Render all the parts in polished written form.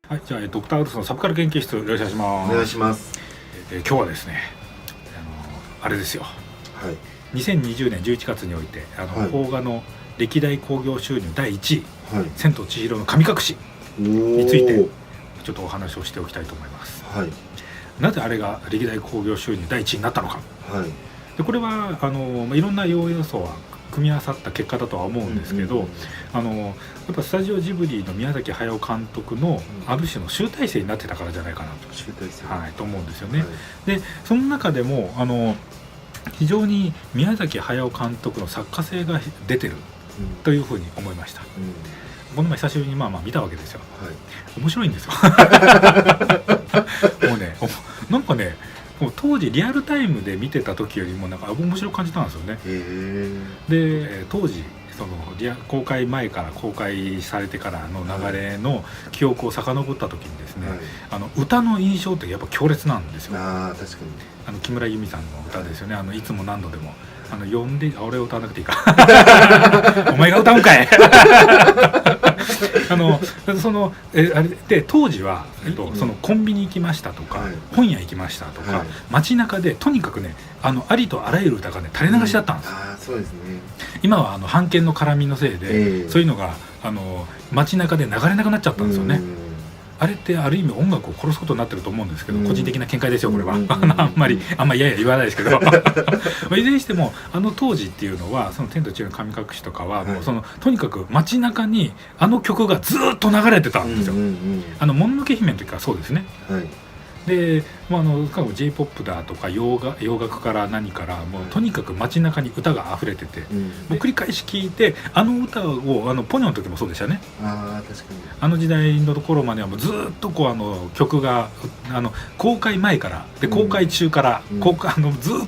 はい、じゃあドクター・ウルフのサブカル研究室よろしくお願いします。お願いします。今日はですね、あれですよ。はい。2020年11月において邦画の歴代興行収入第1位、はい、千と千尋の神隠しについてちょっとお話をしておきたいと思います。はい。なぜあれが歴代興行収入第1位になったのか。はい。でこれはいろんな要素は組み合わさった結果だとは思うんですけど、やっぱスタジオジブリの宮崎駿監督のある種の集大成になってたからじゃないかなと、はい、と思うんですよね。はい、でその中でも非常に宮崎駿監督の作家性が出てるというふうに思いました。この前久しぶりに見たわけですよ。はい、面白いんですよ。もうね、なんかね、当時リアルタイムで見てた時よりもなんか面白く感じたんですよね。で当時その公開前から公開されてからの流れの記憶を遡った時にですね、はい、歌の印象ってやっぱ強烈なんですよ。あ、確かに木村由美さんの歌ですよね。いつも何度でも呼んで、俺を歌わなくていいか。お前が歌うんかい。あれで当時は、そのコンビニ行きましたとか、はい、本屋行きましたとか、はい、街中でとにかくねありとあらゆる歌がね垂れ流しだったんです。そうですね。今は版権の絡みのせいで、そういうのが街中で流れなくなっちゃったんですよね。あれってある意味音楽を殺すことになってると思うんですけど、個人的な見解ですよこれは。あんまりいやいや言わないですけど。いずれにしても当時っていうのはその天と地の神隠しとかはもうとにかく街中に曲がずっと流れてたんですよ。もののけ姫の時からそうですね。はい、でJ-POP だとか洋楽から何からもうとにかく街中に歌が溢れてて、もう繰り返し聴いて歌をポニョの時もそうでしたね。確かに時代のところまではもうずっと曲が公開前からで公開中から、ずっ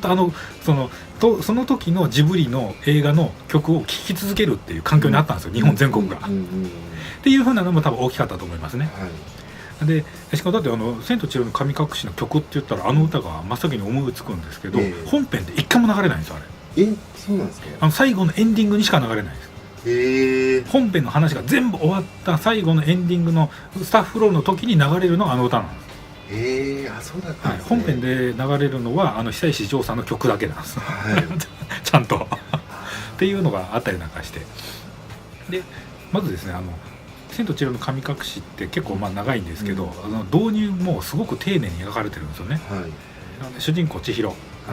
とその時のジブリの映画の曲を聴き続けるっていう環境にあったんですよ、日本全国が。っていう風なのも多分大きかったと思いますね。はい、でしかもだって千と千尋の神隠しの曲って言ったら歌が真っ先に思いつくんですけど、本編で一回も流れないんですよあれ。そうなんですか。最後のエンディングにしか流れないです。本編の話が全部終わった最後のエンディングのスタッフロールの時に流れるのが歌なんです。そうだったんですね。はい、本編で流れるのは久石譲さんの曲だけなんです。はい、ちゃんとっていうのがあったりなんかして、でまずですね千と千尋の神隠しって結構長いんですけど、導入もすごく丁寧に描かれてるんですよね。はい、主人公千尋、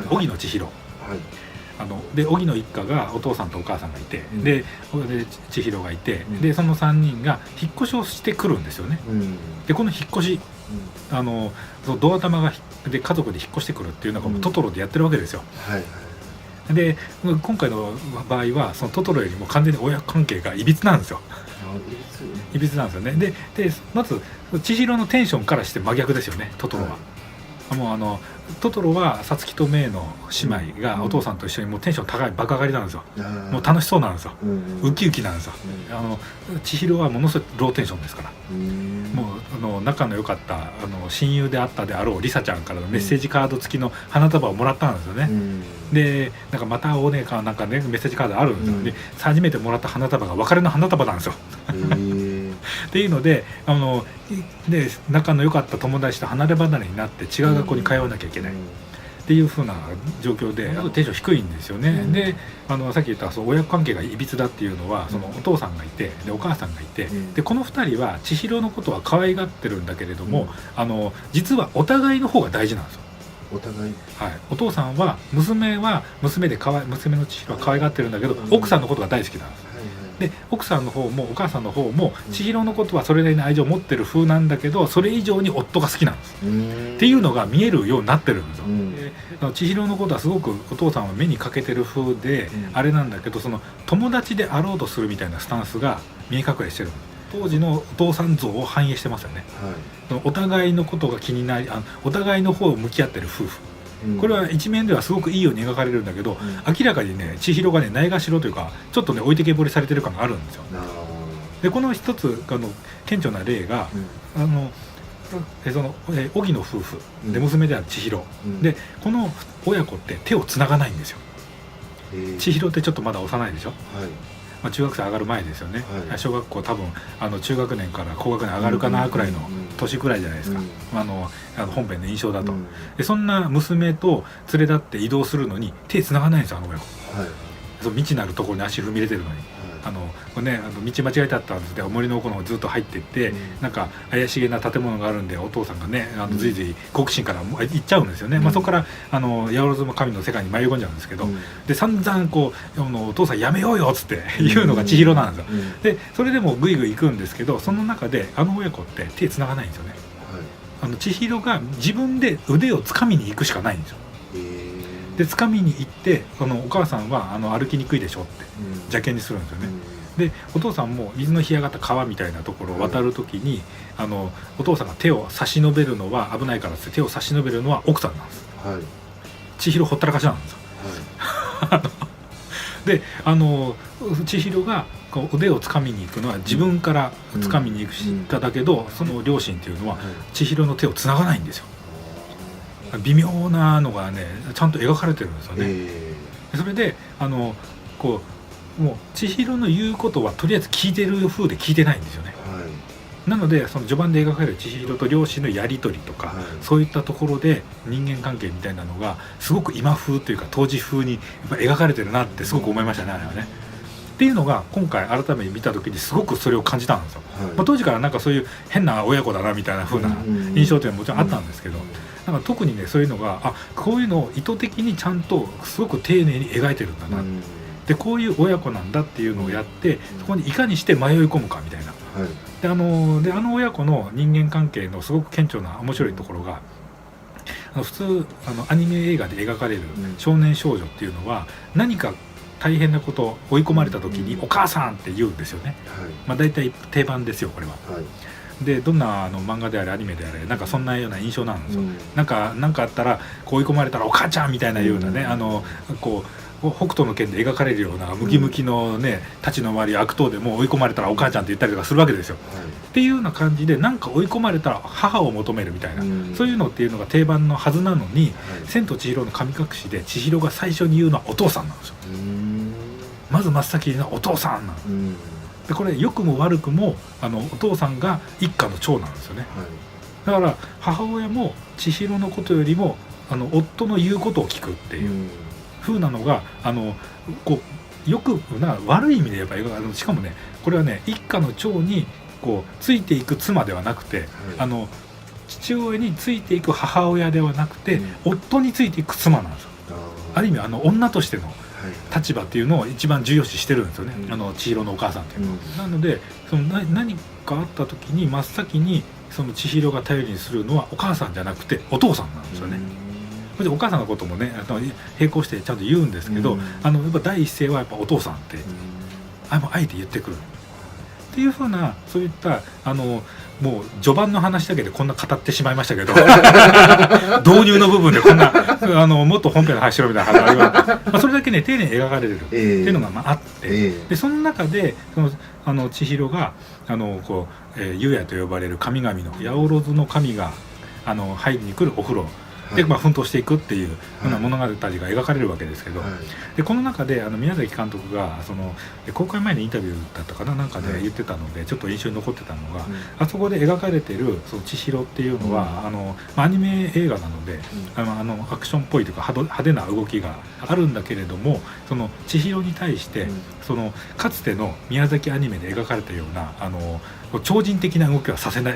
荻野千尋、で荻野一家がお父さんとお母さんがいて、で千尋がいて、でその3人が引っ越しをしてくるんですよね。でこの引っ越し、ドア玉がで家族で引っ越してくるっていうのがトトロでやってるわけですよ。で今回の場合はそのトトロよりも完全に親関係がいびつなんですよ。いびつなんですよね。でまず千尋のテンションからして真逆ですよね、トトロは。もうトトロはサツキとメイの姉妹がお父さんと一緒にもうテンション高い爆上がりなんですよ。もう楽しそうなんですよ。ウキウキなんですよ。千尋はものすごいローテンションですから。もう仲の良かった親友であったであろうリサちゃんからのメッセージカード付きの花束をもらったんですよね。でなんかまたおねえかなんかねメッセージカードあるんですよ。で初めてもらった花束が別れの花束なんですよ。っていうので仲の良かった友達と離れ離れになって違う学校に通わなきゃいけないっていう風な状況でテンション低いんですよね。でさっき言った親子関係がいびつだっていうのはそのお父さんがいてでお母さんがいてでこの2人は千尋のことは可愛がってるんだけれども実はお互いの方が大事なんですよ。お互い、はい、お父さんは娘で娘の千尋は可愛がってるんだけど奥さんのことが大好きなんです。で奥さんの方もお母さんの方も千尋のことはそれなりの愛情を持ってる風なんだけどそれ以上に夫が好きなんですっていうのが見えるようになってるんですよ。千尋のことはすごくお父さんは目にかけてる風であれなんだけどその友達であろうとするみたいなスタンスが見え隠れしてる。当時のお父さん像を反映してますよね。はい、お互いのことが気になりお互いの方を向き合ってる夫婦。これは一面ではすごくいいように描かれるんだけど、明らかにね千尋がねないがしろというかちょっとね置いてけぼりされてる感があるんですよ。でこの一つ顕著な例が、荻野夫婦で娘である千尋、でこの親子って手をつながないんですよ。千尋ってちょっとまだ幼いでしょ。中学生上がる前ですよね。小学校多分中学年から高学年上がるかなくらいの年くらいじゃないですか、本編の印象だと、でそんな娘と連れ立って移動するのに手繋がないんですよ、あの親子。そう未知なるところに足踏み入れてるのに、道間違えてあったんですけど、森の奥の方ずっと入っていって、なんか怪しげな建物があるんで、お父さんがねずいずい好奇心から行っちゃうんですよね。そこから八百万の神の世界に迷い込んじゃうんですけど、で散々こうお父さんやめようよっつって言うのが千尋なんですよ。でそれでもグイグイ行くんですけど、その中で親子って手繋がないんですよね。千尋が自分で腕を掴みに行くしかないんですよ。で掴みに行って、お母さんは歩きにくいでしょって邪険にするんですよね。でお父さんも水の干上がった川みたいなところを渡るときに、お父さんが手を差し伸べるのは危ないからって手を差し伸べるのは奥さんなんです、千尋ほったらかしなんですよ、で千尋がこう腕を掴みに行くのは自分から掴みに行くしただけど、その両親っていうのは千尋の手を繋がないんですよ。微妙なのがねちゃんと描かれてるんですよね。それでこうもう千尋の言うことはとりあえず聞いてる風で聞いてないんですよね。なのでその序盤で描かれる千尋と両親のやり取りとか、そういったところで人間関係みたいなのがすごく今風というか当時風にやっぱ描かれてるなってすごく思いましたね、あれはね。っていうのが今回改めて見た時にすごくそれを感じたんですよ。当時からなんかそういう変な親子だなみたいな風な印象というのはもちろんあったんですけど、なんか特にねそういうのがこういうのを意図的にちゃんとすごく丁寧に描いてるんだな、でこういう親子なんだっていうのをやって、そこにいかにして迷い込むかみたいな、で親子の人間関係のすごく顕著な面白いところが、普通アニメ映画で描かれる少年少女っていうのは何か大変なこと追い込まれた時にお母さんって言うんですよね。大体定番ですよこれは。でどんな漫画であれアニメであれなんかそんなような印象なんですよ。なんかあったらこう追い込まれたらお母ちゃんみたいなようなね、こう北斗の拳で描かれるようなムキムキのね太刀の回り悪党でも追い込まれたらお母ちゃんって言ったりとかするわけですよ。っていうような感じでなんか追い込まれたら母を求めるみたいな、そういうのっていうのが定番のはずなのに、千と千尋の神隠しで千尋が最初に言うのはお父さんなんですよ。まず真っ先に言うのはお父さんなんです。でこれ良くも悪くもお父さんが一家の長なんですよね。だから母親も千尋のことよりも夫の言うことを聞くっていう風なのがこうよく悪い意味でやっぱりしかもねこれはね一家の長にこうついていく妻ではなくて、父親についていく母親ではなくて、夫についていく妻なんですよ。ある意味女としての立場っていうのを一番重要視してるんですよね、千尋のお母さんっていうのは。なので何かあった時に真っ先にその千尋が頼りにするのはお母さんじゃなくてお父さんなんですよね。それでお母さんのこともね並行してちゃんと言うんですけど、やっぱ第一声はやっぱお父さんってあえて言ってくるっていう風な、そういったもう序盤の話だけでこんな語ってしまいましたけど導入の部分でこんなもっと本編の話しろみたいな話があって、それだけね丁寧に描かれるっていうのがあって、でその中で千尋が湯屋と呼ばれる神々の八百万の神が入りに来るお風呂で奮闘していくっていうような物語が描かれるわけですけど、でこの中で宮崎監督が公開前のインタビューだったかななんかで言ってたので、ちょっと印象に残ってたのが、あそこで描かれてるその千尋っていうのは、アニメ映画なのでアクションっぽいというか派手な動きがあるんだけれども、その千尋に対してかつての宮崎アニメで描かれたような超人的な動きはさせてな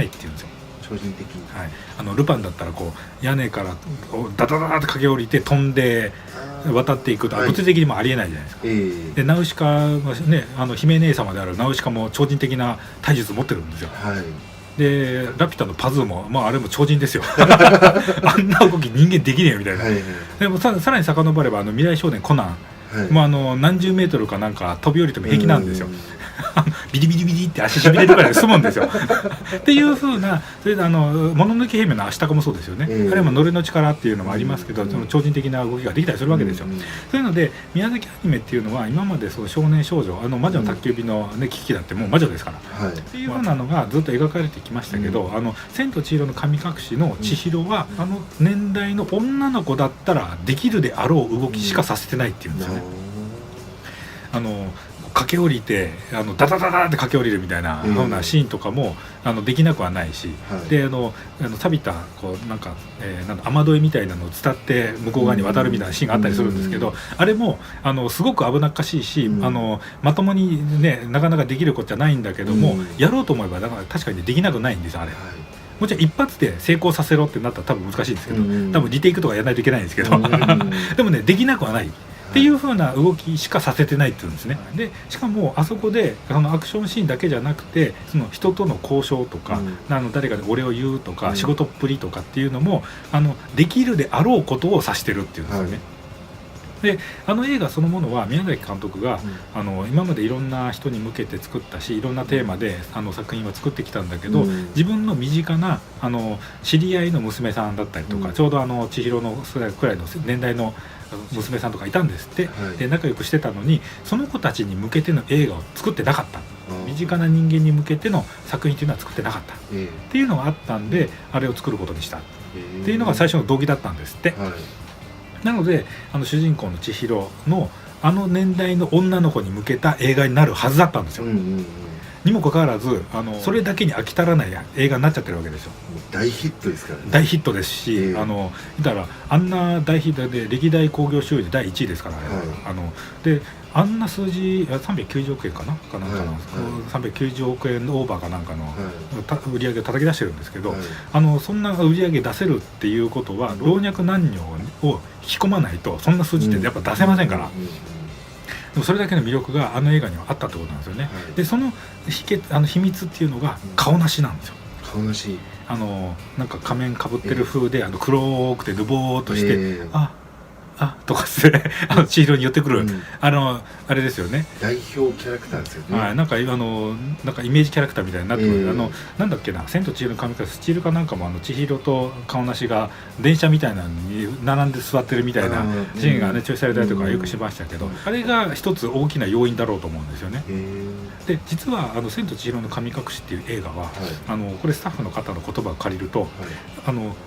いっていうんですよ。超人的に、ルパンだったらこう屋根からダダダダって駆け下りて飛んで渡っていくと物理的にもありえないじゃないですか。でナウシカね姫姉様であるナウシカも超人的な体術持ってるんですよ。でラピュタのパズーもあれも超人ですよあんな動き人間できねえよみたいな。でもさらに遡れば未来少年コナン、何十メートルかなんか飛び降りても平気なんですよビリビリビリって足しびれるぐらいで済むんですよっていう風な、それでもののけ姫のアシタカもそうですよね、あれもノリの力っていうのもありますけど、その超人的な動きができたりするわけですよ、そういうので宮崎アニメっていうのは今まで少年少女魔女の宅急便の、キキだってもう魔女ですから、っていう風なのがずっと描かれてきましたけど、千と千尋の神隠しの千尋は、年代の女の子だったらできるであろう動きしかさせてないっていうんですよね。駆け下りてダダダダって駆け下りるみたいなようなシーンとかもできなくはないし、はい、で錆びたこうなんか、雨どいみたいなのを伝って向こう側に渡るみたいなシーンがあったりするんですけど、あれもすごく危なっかしいし、まともにねなかなかできることじゃないんだけども、やろうと思えばだから確かにできなくないんですよあれ。もちろん一発で成功させろってなったら多分難しいんですけど、多分リテイクとかやらないといけないんですけどでもねできなくはないっていう風な動きしかさせてないっていうんですね。でしかもあそこでアクションシーンだけじゃなくてその人との交渉とか、誰かにお礼を言うとか、仕事っぷりとかっていうのもできるであろうことを指してるっていうんですよね。で映画そのものは宮崎監督が、今までいろんな人に向けて作ったしいろんなテーマで作品は作ってきたんだけど、自分の身近な知り合いの娘さんだったりとか、ちょうど千尋のくらいの年代の娘さんとかいたんですって、で仲良くしてたのにその子たちに向けての映画を作ってなかった、身近な人間に向けての作品っていうのは作ってなかった、っていうのがあったんであれを作ることにしたっていうのが最初の動機だったんですって。なので主人公の千尋の年代の女の子に向けた映画になるはずだったんですよ、にもかかわらずそれだけに飽き足らない映画になっちゃってるわけですよ。大ヒットですからね。大ヒットですし、だからあんな大ヒットで歴代興行収入第1位ですからね、であんな数字390億円かなんかの、390億円オーバーかなんかの、売り上げを叩き出してるんですけど、そんな売り上げ出せるっていうことは老若男女を引き込まないとそんな数字ってやっぱ出せませんから、でもそれだけの魅力が映画にはあったってことなんですよね、でその秘密っていうのが顔なしなんですよ。顔なしなんか仮面かぶってる風で黒くてぬぼーっとして、あとかって千尋に寄ってくる、あれですよね、代表キャラクターですよね。なんかイメージキャラクターみたいになってくる、なんだっけな、千と千尋の神隠しスチールかなんかも千尋と顔なしが電車みたいなのに並んで座ってるみたいなシーンがね抽出されたりとかよくしましたけど、あれが一つ大きな要因だろうと思うんですよね。で実は千と千尋の神隠しっていう映画は、これスタッフの方の言葉を借りると、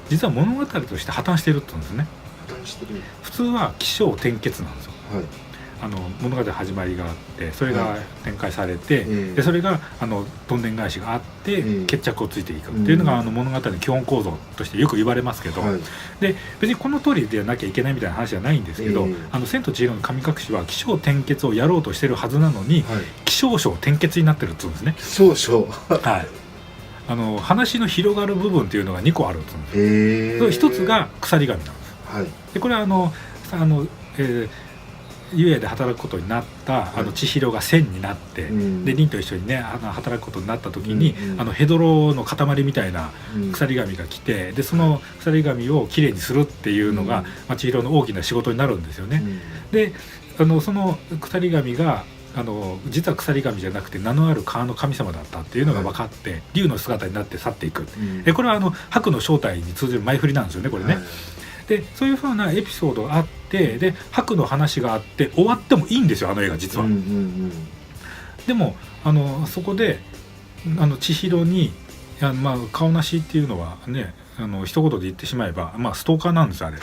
実は物語として破綻しているって言うんですね。普通は起承転結なんですよ、物語始まりがあってそれが展開されて、でそれがどんでん返しがあって、決着をついていくっていうのが物語の基本構造としてよく言われますけど、で別にこの通りでなきゃいけないみたいな話じゃないんですけど、千と千尋の神隠しは起承転結をやろうとしてるはずなのに、起承章転結になってるって言うんですね。起承章話の広がる部分っていうのが2個あるって言うんです。1つが鎖紙なんです。でこれは湯屋で働くことになった千尋が線になって、で凛と一緒にね働くことになった時に、ヘドロの塊みたいな鎖紙が来て、でその鎖紙をきれいにするっていうのが、千尋の大きな仕事になるんですよね。でその鎖紙が実は鎖紙じゃなくて名のある川の神様だったっていうのが分かって、竜の姿になって去っていく、これは白の正体に通じる前振りなんですよねこれね。でそういう風なエピソードがあって、で白の話があって終わってもいいんですよ映画実は。でもそこで千尋に顔なしっていうのはね一言で言ってしまえばストーカーなんですよあれ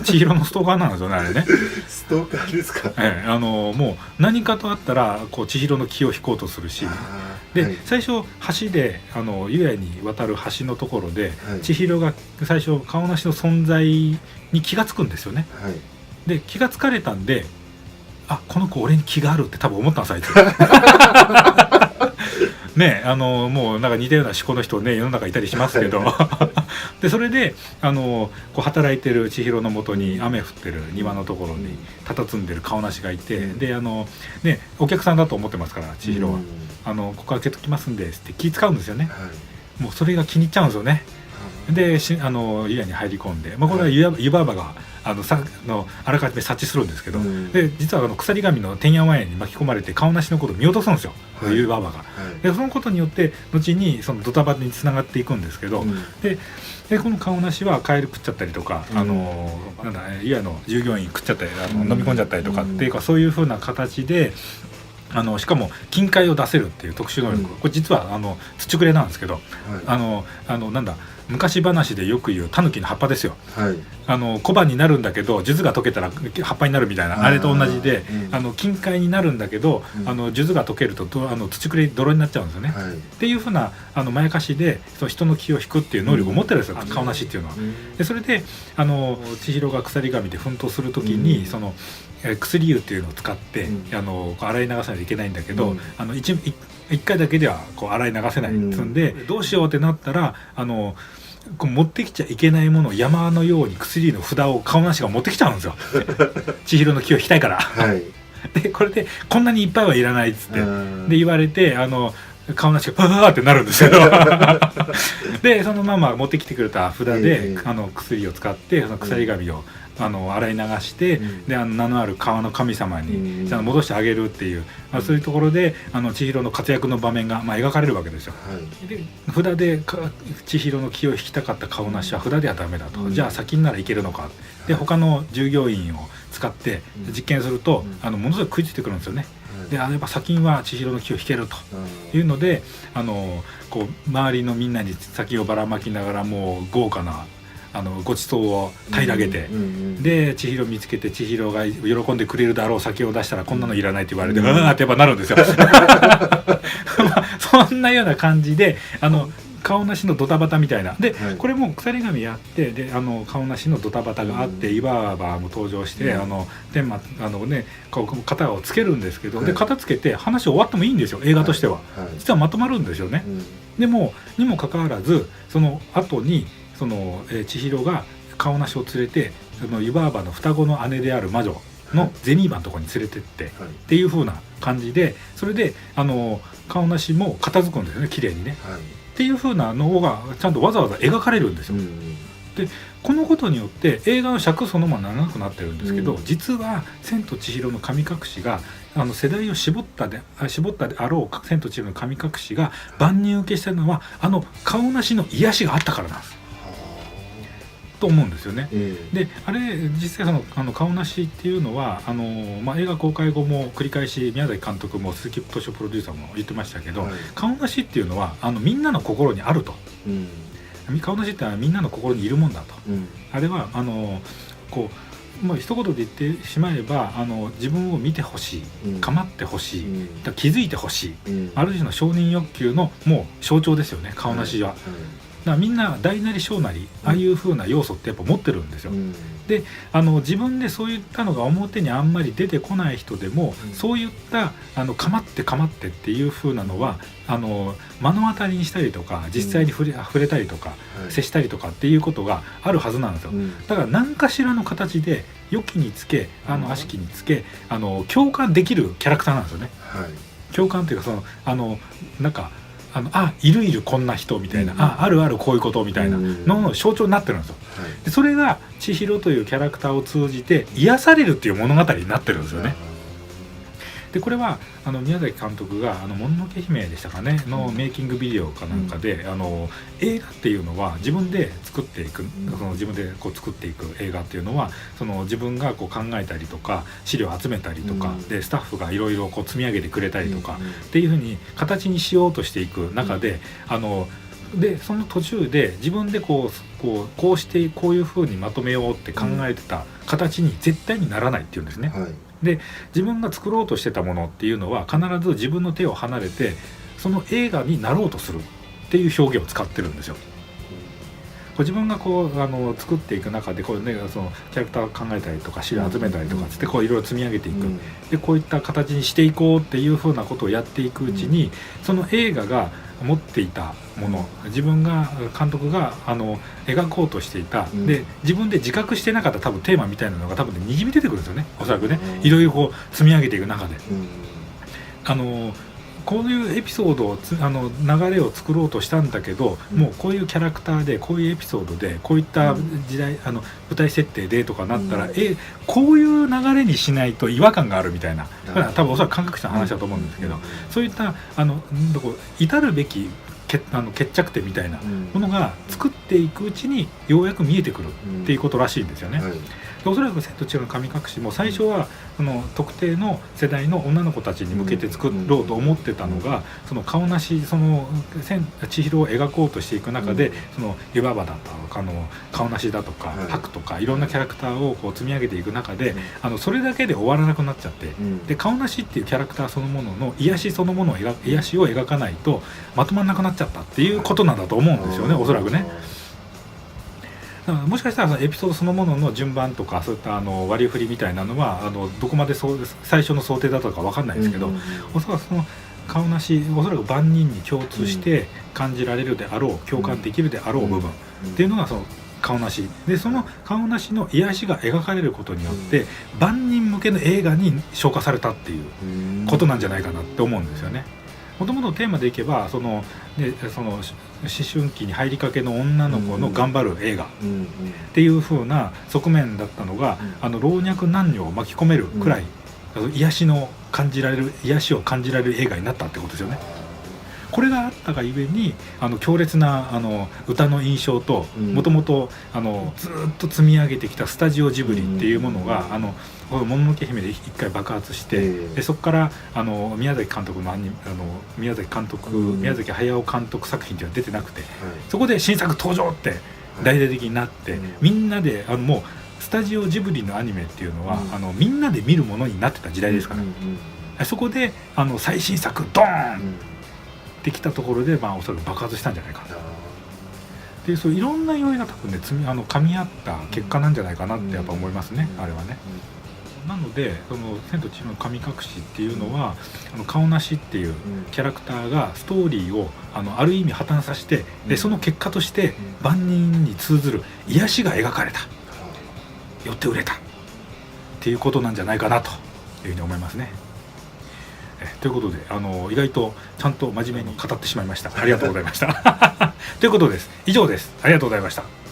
千尋のストーカーなんですよねあれねストーカーですか。もう何かとあったら千尋の気を引こうとするし、で最初橋で湯屋に渡る橋のところで、千尋が最初顔なしの存在に気がつくんですよね、で気がつかれたんで、この子俺に気があるって多分思ったんですあいつね、もうなんか似たような思考の人ね世の中いたりしますけどでそれでこう働いてる千尋のもとに雨降ってる庭のところに佇んでる顔なしがいて、でねお客さんだと思ってますから千尋はここ開けときますんでって気使うんですよね、もうそれが気に入っちゃうんですよね。で湯屋に入り込んで、これは湯婆婆があらかじめ察知するんですけど、で実は鎖紙のてんやわんやに巻き込まれて顔なしのことを見落とすんですよ、湯婆婆が。でそのことによって後にそのドタバタにつながっていくんですけど、でこの顔なしはカエル食っちゃったりとか、湯屋の従業員食っちゃったり飲み込んじゃったりとかっていうか、そういう風な形でしかも金塊を出せるっていう特殊能力、これ実は土くれなんですけど、昔話でよく言うタヌキの葉っぱですよ。はい、小判になるんだけど数珠が解けたら葉っぱになるみたいな、あれと同じで、金塊になるんだけど、数珠が解けると土くれ泥になっちゃうんですよね、はい、っていうふうなまやかしでその人の気を引くっていう能力を持ってるんですよ、顔なしっていうのは。でそれで千尋が鎖紙で奮闘する時に、その薬湯っていうのを使って、洗い流さないといけないんだけど、一回だけではこう洗い流せないってんで、どうしようってなったらこう持ってきちゃいけないものを山のように薬の札を顔なしが持ってきちゃうんですよ千尋の気を引きたいから、はい、でこれでこんなにいっぱいはいらないっつってで言われて顔なしがパーってなるんですけどでそのまま持ってきてくれた札で、薬を使ってその鎖紙を洗い流して、で名のある川の神様に戻してあげるっていう、そういうところで千尋の活躍の場面が、描かれるわけですよ、はい、で札で千尋の気を引きたかった顔なしは札ではダメだと、じゃあ先ならいけるのかで他の従業員を使って実験すると、ものすごい食いついてくるんですよね。でやっぱ砂金は千尋の気を引けるというのでこう周りのみんなに先をばらまきながらもう豪華なご馳走を平らげて、で千尋見つけて千尋が喜んでくれるだろう酒を出したらこんなのいらないって言われて、うわーってやっぱなるんですよそんなような感じで顔なしのドタバタみたいなで、これも鎖紙やってで顔なしのドタバタがあって岩場も登場して天末型をつけるんですけど、で型つけて話終わってもいいんですよ映画としては、実はまとまるんですよね。でもにもかかわらずその後に千尋が顔なしを連れて湯婆婆の双子の姉である魔女の銭場のところに連れてって、っていう風な感じでそれで顔なしも片付くんですよね綺麗にね、っていう風なのがちゃんとわざわざ描かれるんですよ。でこのことによって映画の尺そのまま長くなってるんですけど、実は「千と千尋の神隠し」が世代を絞ったであろう「千と千尋の神隠し」が万人受けしたのは顔なしの癒しがあったからなんですと思うんですよね。であれ実際顔なしっていうのは映画公開後も繰り返し宮崎監督も鈴木敏夫プロデューサーも言ってましたけど、顔なしっていうのはみんなの心にあると、顔なしってのはみんなの心にいるもんだと、あれはこう一言で言ってしまえば自分を見てほしい、構ってほしい、気づいてほしい、ある種の承認欲求のもう象徴ですよね顔なしは。だからみんな大なり小なりああいう風な要素ってやっぱ持ってるんですよ。で自分でそういったのが表にあんまり出てこない人でも、そういった構ってっていう風なのは目の当たりにしたりとか実際に触れたりとか、接したりとかっていうことがあるはずなんですよ。だから何かしらの形で良きにつけ悪しきにつけ共感できるキャラクターなんですよね。共感っていうかなんかいるこんな人みたいな、あるこういうことみたいなの象徴になってるんですよ。でそれが千尋というキャラクターを通じて癒されるっていう物語になってるんですよね。でこれは宮崎監督が「もののけ姫」でしたかねのメイキングビデオかなんかで、映画っていうのは自分で作っていく自分でこう作っていく映画っていうのは自分がこう考えたりとか資料を集めたりとか、でスタッフがいろいろ積み上げてくれたりとか、っていうふうに形にしようとしていく中ででその途中で自分でこうしてこういうふうにまとめようって考えてた形に絶対にならないっていうんですね。で自分が作ろうとしてたものっていうのは必ず自分の手を離れてその映画になろうとするっていう表現を使ってるんですよ。自分が作っていく中でキャラクターを考えたりとか資料を集めたりとかつっていろいろ積み上げていく、でこういった形にしていこうっていうふうなことをやっていくうちに、その映画が持っていたもの、自分が監督が描こうとしていた、で自分で自覚してなかった多分テーマみたいなのが多分にじみ出てくるんですよね、おそらくね。いろいろ積み上げていく中で、こういうエピソードを流れを作ろうとしたんだけど、もうこういうキャラクターでこういうエピソードでこういった時代舞台設定でとかなったら、こういう流れにしないと違和感があるみたいな、多分おそらく感覚者の話だと思うんですけど、そういった至るべき決着点みたいなものが作っていくうちにようやく見えてくるっていうことらしいんですよね。でおそらく「千と千尋の神隠し」も最初はその特定の世代の女の子たちに向けて作ろうと思ってたのが、その顔なしその千尋を描こうとしていく中で、その湯婆婆だとか顔なしだとか白とかいろんなキャラクターをこう積み上げていく中で、それだけで終わらなくなっちゃって、で顔なしっていうキャラクターそのものの癒しそのものを癒しを描かないとまとまらなくなっちゃったっていうことなんだと思うんですよね、おそらくね。だからもしかしたらそのエピソードそのものの順番とかそういった割り振りみたいなのはどこまで最初の想定だったか分かんないですけど、おそらくその顔なしおそらく万人に共通して感じられるであろう、共感できるであろう部分っていうのがその顔なしで、その顔なしの癒しが描かれることによって万人向けの映画に昇華されたっていうことなんじゃないかなって思うんですよね。もともとテーマでいけばその思春期に入りかけの女の子の頑張る映画っていう風な側面だったのが、老若男女を巻き込めるくらい、癒しを感じられる映画になったってことですよね。これがあったがゆえに強烈な歌の印象ともともとずっと積み上げてきたスタジオジブリっていうものがもののけ姫で一回爆発して、でそこから宮崎駿監督作品っていうのは出てなくて、そこで新作登場って大々的になって、みんなでもうスタジオジブリのアニメっていうのはみんなで見るものになってた時代ですから、そこで最新作ドーンってきたところでおそらく爆発したんじゃないかな。でそういろんな要因が多分ね噛み合った結果なんじゃないかなってやっぱ思いますね、あれはね。なのでその「千と千尋の神隠し」っていうのは顔なしっていうキャラクターがストーリーをある意味破綻させて、でその結果として万人に通ずる癒しが描かれた、よって売れたっていうことなんじゃないかなというふうに思いますね。ということで意外とちゃんと真面目に語ってしまいました。ありがとうございましたということです。以上です。ありがとうございました。